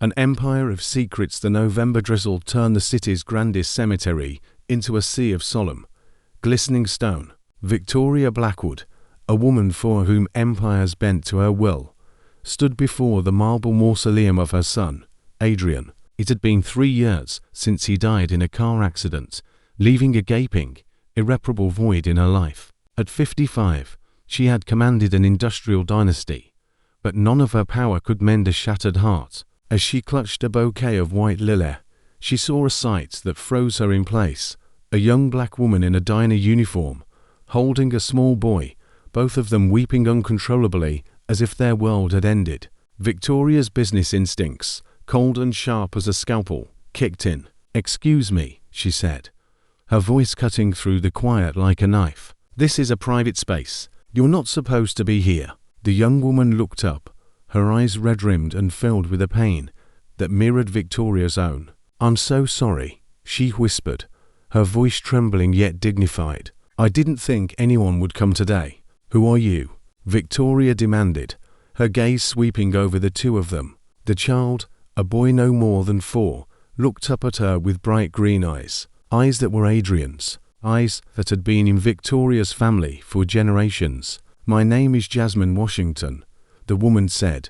An empire of secrets. The November drizzle turned the city's grandest cemetery into a sea of solemn, glistening stone. Victoria Blackwood, a woman for whom empires bent to her will, stood before the marble mausoleum of her son, Adrian. It had been 3 years since he died in a car accident, leaving a gaping, irreparable void in her life. At 55, she had commanded an industrial dynasty, but none of her power could mend a shattered heart. As she clutched a bouquet of white lily, she saw a sight that froze her in place. A young black woman in a diner uniform, holding a small boy, both of them weeping uncontrollably as if their world had ended. Victoria's business instincts, cold and sharp as a scalpel, kicked in. "Excuse me," she said, her voice cutting through the quiet like a knife. "This is a private space. You're not supposed to be here." The young woman looked up, her eyes red-rimmed and filled with a pain that mirrored Victoria's own. "I'm so sorry," she whispered, her voice trembling yet dignified. "I didn't think anyone would come today." "Who are you?" Victoria demanded, her gaze sweeping over the two of them. The child, a boy no more than 4, looked up at her with bright green eyes. Eyes that were Adrian's, eyes that had been in Victoria's family for generations. "My name is Jasmine Washington," the woman said,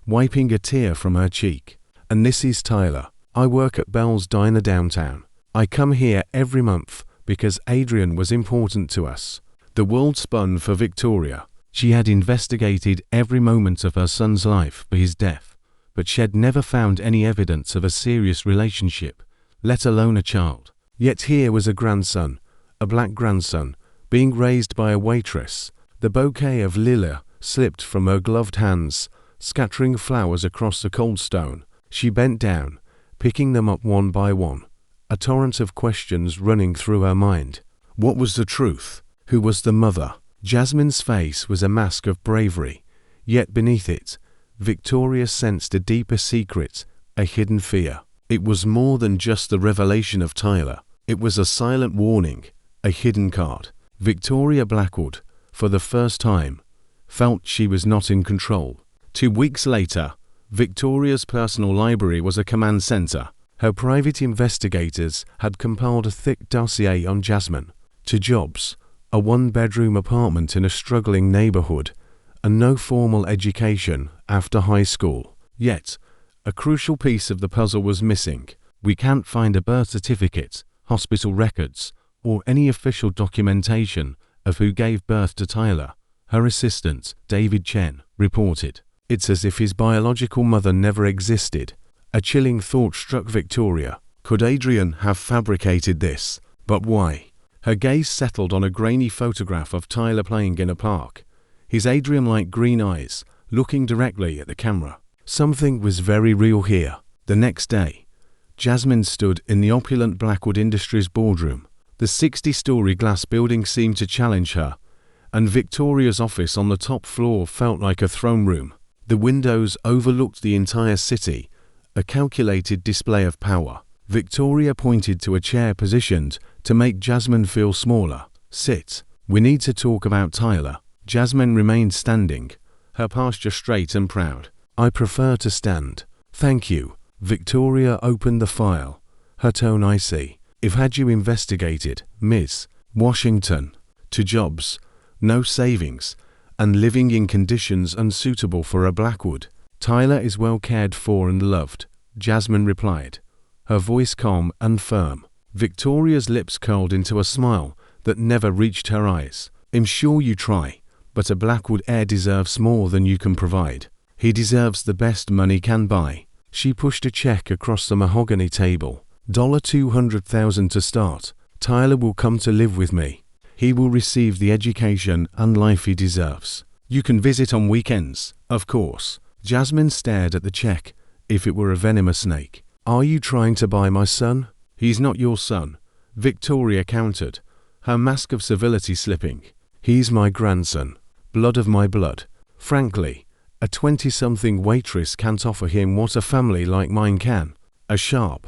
wiping a tear from her cheek. "And this is Tyler. I work at Bell's Diner downtown. I come here every month because Adrian was important to us." The world spun for Victoria. She had investigated every moment of her son's life for his death, but she had never found any evidence of a serious relationship, let alone a child. Yet here was a grandson, a black grandson, being raised by a waitress. The bouquet of lilac slipped from her gloved hands, scattering flowers across the cold stone. She bent down, picking them up one by one, a torrent of questions running through her mind. What was the truth? Who was the mother? Jasmine's face was a mask of bravery, yet beneath it, Victoria sensed a deeper secret, a hidden fear. It was more than just the revelation of Tyler. It was a silent warning, a hidden card. Victoria Blackwood, for the first time, felt she was not in control. 2 weeks later, Victoria's personal library was a command center. Her private investigators had compiled a thick dossier on Jasmine. 2 jobs, a 1-bedroom apartment in a struggling neighborhood, and no formal education after high school. Yet, a crucial piece of the puzzle was missing. "We can't find a birth certificate, hospital records, or any official documentation of who gave birth to Tyler," her assistant, David Chen, reported. "It's as if his biological mother never existed." A chilling thought struck Victoria. Could Adrian have fabricated this? But why? Her gaze settled on a grainy photograph of Tyler playing in a park, his Adrian-like green eyes looking directly at the camera. Something was very real here. The next day, Jasmine stood in the opulent Blackwood Industries boardroom. The 60-story glass building seemed to challenge her, and Victoria's office on the top floor felt like a throne room. The windows overlooked the entire city, a calculated display of power. Victoria pointed to a chair positioned to make Jasmine feel smaller. "Sit. We need to talk about Tyler." Jasmine remained standing, her posture straight and proud. "I prefer to stand." "Thank you." Victoria opened the file, her tone icy. "If had you investigated, Ms. Washington, 2 jobs, no savings, and living in conditions unsuitable for a Blackwood. Tyler is well cared for and loved," Jasmine replied, her voice calm and firm. Victoria's lips curled into a smile that never reached her eyes. "I'm sure you try, but a Blackwood heir deserves more than you can provide. He deserves the best money can buy." She pushed a check across the mahogany table. $200,000 to start. "Tyler will come to live with me. He will receive the education and life he deserves. You can visit on weekends, of course." Jasmine stared at the check, if it were a venomous snake. "Are you trying to buy my son?" "He's not your son," Victoria countered, her mask of civility slipping. "He's my grandson, blood of my blood. Frankly, a 20-something waitress can't offer him what a family like mine can." A sharp,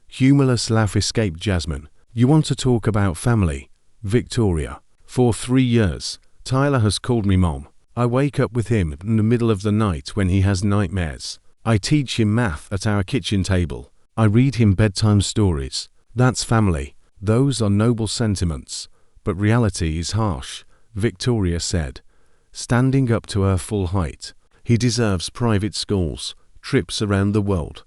humorless laugh escaped Jasmine. "You want to talk about family, Victoria? For 3 years, Tyler has called me Mom. I wake up with him in the middle of the night when he has nightmares. I teach him math at our kitchen table. I read him bedtime stories. That's family. Those are noble sentiments. But reality is harsh, Victoria said, standing up to her full height. He deserves private schools, trips around the world,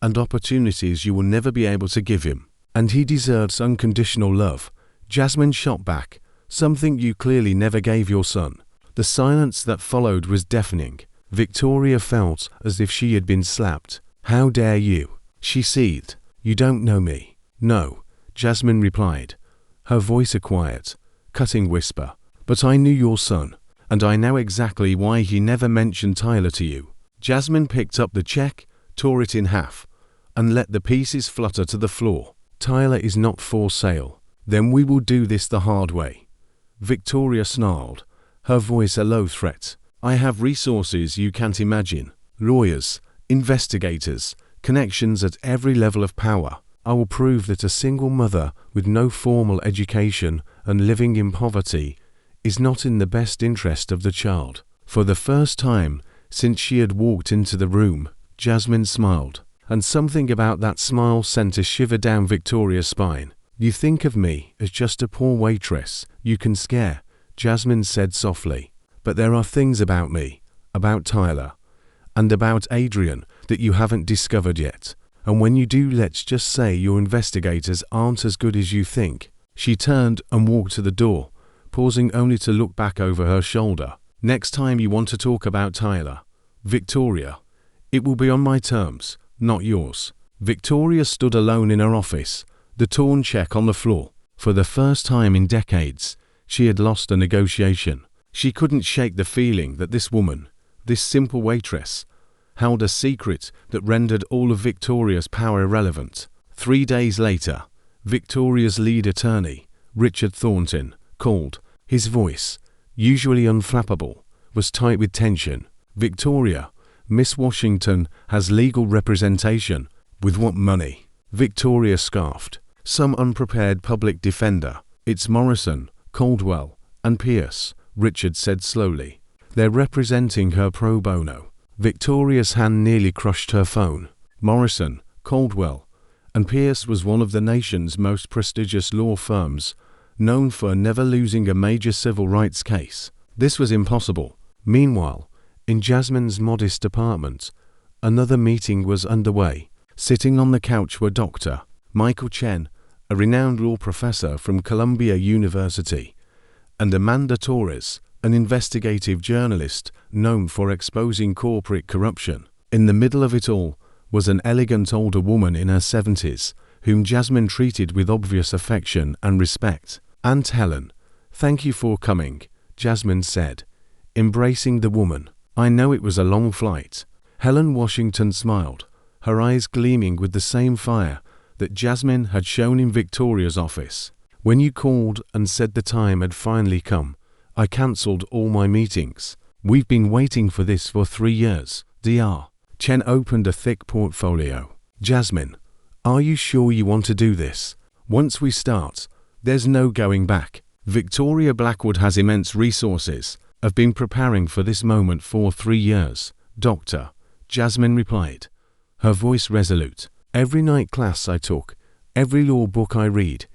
and opportunities you will never be able to give him. And he deserves unconditional love. Jasmine shot back, something you clearly never gave your son. The silence that followed was deafening. Victoria felt as if she had been slapped. How dare you? She seethed. You don't know me. No, Jasmine replied, her voice a quiet, cutting whisper. But I knew your son, and I know exactly why he never mentioned Tyler to you. Jasmine picked up the check, tore it in half, and let the pieces flutter to the floor. Tyler is not for sale. Then we will do this the hard way. Victoria snarled, her voice a low threat. I have resources you can't imagine. Lawyers, investigators, connections at every level of power. I will prove that a single mother with no formal education and living in poverty is not in the best interest of the child. For the first time since she had walked into the room, Jasmine smiled, and something about that smile sent a shiver down Victoria's spine. You think of me as just a poor waitress you can scare, Jasmine said softly. But there are things about me, about Tyler, and about Adrian that you haven't discovered yet. And when you do, let's just say your investigators aren't as good as you think. She turned and walked to the door, pausing only to look back over her shoulder. Next time you want to talk about Tyler, Victoria, it will be on my terms, not yours. Victoria stood alone in her office, the torn check on the floor. For the first time in decades, she had lost a negotiation. She couldn't shake the feeling that this woman, this simple waitress, held a secret that rendered all of Victoria's power irrelevant. 3 days later, Victoria's lead attorney, Richard Thornton, called. His voice, usually unflappable, was tight with tension. Victoria, Miss Washington has legal representation. With what money? Victoria scoffed. Some unprepared public defender. It's Morrison, Caldwell, and Pierce, Richard said slowly. They're representing her pro bono. Victoria's hand nearly crushed her phone. Morrison, Caldwell, and Pierce was one of the nation's most prestigious law firms, known for never losing a major civil rights case. This was impossible. Meanwhile, in Jasmine's modest apartment, another meeting was underway. Sitting on the couch were Dr. Michael Chen, a renowned law professor from Columbia University, and Amanda Torres, an investigative journalist known for exposing corporate corruption. In the middle of it all was an elegant older woman in her 70s, whom Jasmine treated with obvious affection and respect. Aunt Helen, thank you for coming, Jasmine said, embracing the woman. I know it was a long flight. Helen Washington smiled, her eyes gleaming with the same fire that Jasmine had shown in Victoria's office. When you called and said the time had finally come, I cancelled all my meetings. We've been waiting for this for 3 years, Dr. Chen opened a thick portfolio. Jasmine, are you sure you want to do this? Once we start, there's no going back. Victoria Blackwood has immense resources. I've been preparing for this moment for 3 years, Doctor, Jasmine replied, her voice resolute. Every night class I took, every law book I read,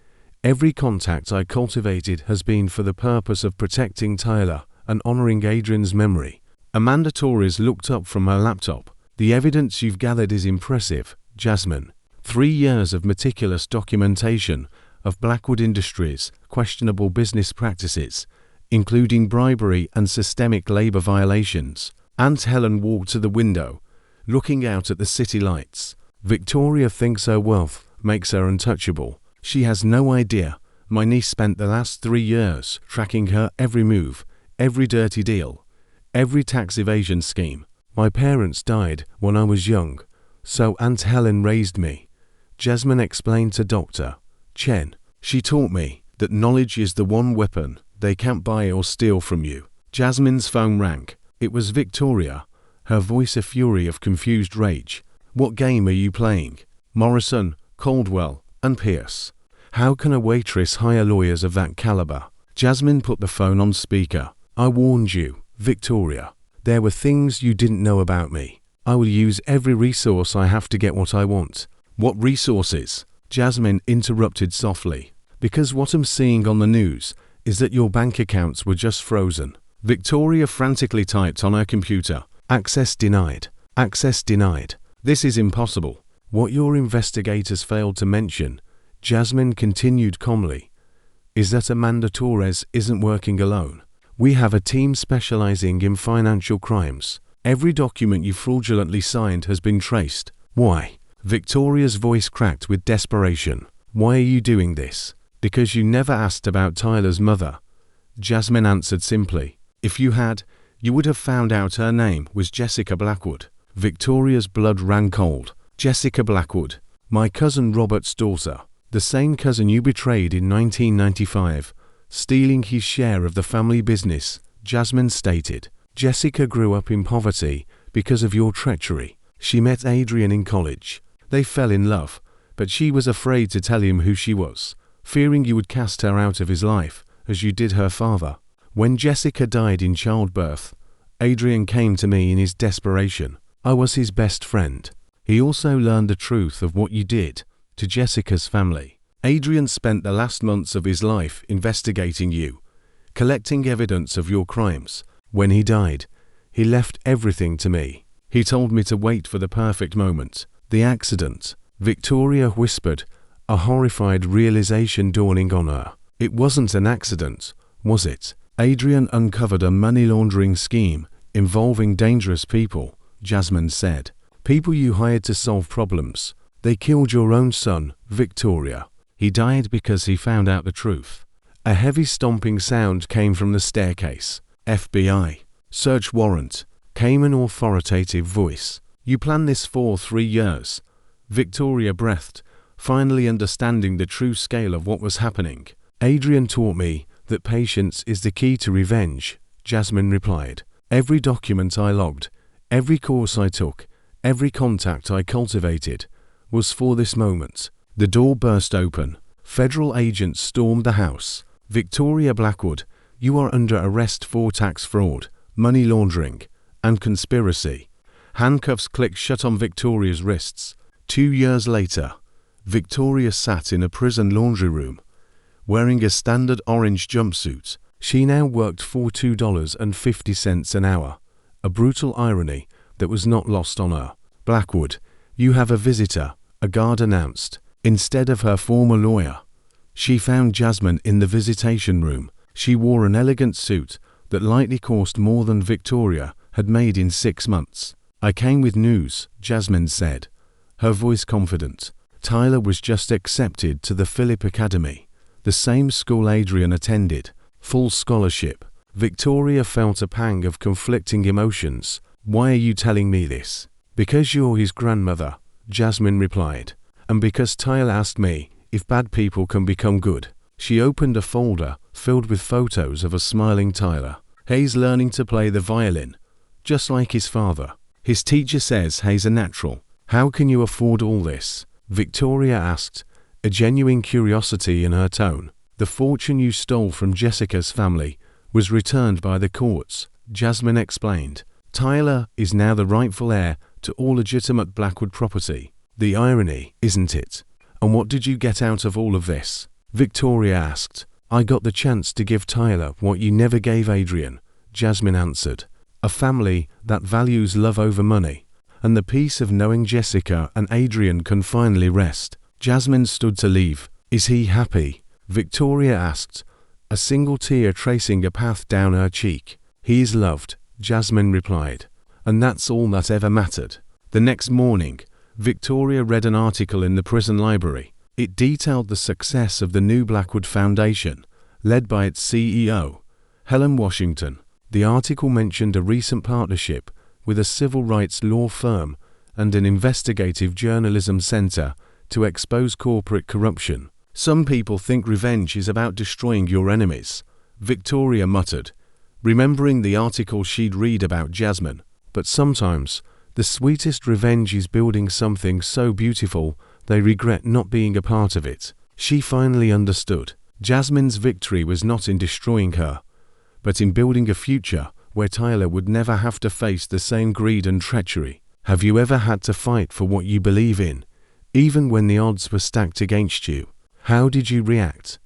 every contact I cultivated has been for the purpose of protecting Tyler and honoring Adrian's memory. Amanda Torres looked up from her laptop. The evidence you've gathered is impressive, Jasmine. 3 years of meticulous documentation of Blackwood Industries' questionable business practices, including bribery and systemic labor violations. Aunt Helen walked to the window, looking out at the city lights. Victoria thinks her wealth makes her untouchable. She has no idea. My niece spent the last 3 years tracking her every move, every dirty deal, every tax evasion scheme. My parents died when I was young, so Aunt Helen raised me. Jasmine explained to Dr. Chen. She taught me that knowledge is the one weapon they can't buy or steal from you. Jasmine's phone rang. It was Victoria, her voice a fury of confused rage. What game are you playing? Morrison, Caldwell, and Pierce. How can a waitress hire lawyers of that caliber? Jasmine put the phone on speaker. I warned you, Victoria. There were things you didn't know about me. I will use every resource I have to get what I want." "What resources?" Jasmine interrupted softly. "Because what I'm seeing on the news is that your bank accounts were just frozen." Victoria frantically typed on her computer, "Access denied. Access denied. This is impossible." "What your investigators failed to mention," Jasmine continued calmly, "is that Amanda Torres isn't working alone. We have a team specializing in financial crimes. Every document you fraudulently signed has been traced." "Why?" Victoria's voice cracked with desperation. "Why are you doing this?" "Because you never asked about Tyler's mother," Jasmine answered simply. "If you had, you would have found out her name was Jessica Blackwood." Victoria's blood ran cold. "Jessica Blackwood, my cousin Robert's daughter, the same cousin you betrayed in 1995, stealing his share of the family business," Jasmine stated. "Jessica grew up in poverty because of your treachery. She met Adrian in college. They fell in love, but she was afraid to tell him who she was, fearing you would cast her out of his life, as you did her father. When Jessica died in childbirth, Adrian came to me in his desperation. I was his best friend. He also learned the truth of what you did to Jessica's family. Adrian spent the last months of his life investigating you, collecting evidence of your crimes. When he died, he left everything to me. He told me to wait for the perfect moment." "The accident," Victoria whispered, a horrified realization dawning on her. "It wasn't an accident, was it?" "Adrian uncovered a money laundering scheme involving dangerous people," Jasmine said. "People you hired to solve problems. They killed your own son, Victoria. He died because he found out the truth." A heavy stomping sound came from the staircase. "FBI. Search warrant," came an authoritative voice. "You planned this for 3 years." Victoria breathed, finally understanding the true scale of what was happening. "Adrian taught me that patience is the key to revenge," Jasmine replied. "Every document I logged, every course I took, every contact I cultivated was for this moment." The door burst open. Federal agents stormed the house. "Victoria Blackwood, you are under arrest for tax fraud, money laundering, and conspiracy." Handcuffs clicked shut on Victoria's wrists. 2 years later, Victoria sat in a prison laundry room, wearing a standard orange jumpsuit. She now worked for $2.50 an hour, a brutal irony that was not lost on her. "Blackwood, you have a visitor," a guard announced, instead of her former lawyer. She found Jasmine in the visitation room. She wore an elegant suit that likely cost more than Victoria had made in 6 months. "I came with news," Jasmine said, her voice confident. Tyler was just accepted to the Phillip Academy, the same school Adrian attended, full scholarship. Victoria felt a pang of conflicting emotions. "Why are you telling me this?" "Because you're his grandmother," Jasmine replied, "and because Tyler asked me if bad people can become good." She opened a folder filled with photos of a smiling Tyler. "He's learning to play the violin, just like his father. His teacher says he's a natural." "How can you afford all this?" Victoria asked, a genuine curiosity in her tone. "The fortune you stole from Jessica's family was returned by the courts," Jasmine explained. "Tyler is now the rightful heir to all legitimate Blackwood property. The irony, isn't it? And what did you get out of all of this?" Victoria asked. "I got the chance to give Tyler what you never gave Adrian," Jasmine answered. "A family that values love over money, and the peace of knowing Jessica and Adrian can finally rest." Jasmine stood to leave. "Is he happy?" Victoria asked, a single tear tracing a path down her cheek. "He is loved," Jasmine replied, "and that's all that ever mattered." The next morning, Victoria read an article in the prison library. It detailed the success of the new Blackwood Foundation, led by its CEO, Helen Washington. The article mentioned a recent partnership with a civil rights law firm and an investigative journalism center to expose corporate corruption. "Some people think revenge is about destroying your enemies," Victoria muttered, remembering the article she'd read about Jasmine. "But sometimes the sweetest revenge is building something so beautiful they regret not being a part of it." She finally understood. Jasmine's victory was not in destroying her, but in building a future where Tyler would never have to face the same greed and treachery. Have you ever had to fight for what you believe in, even when the odds were stacked against you? How did you react?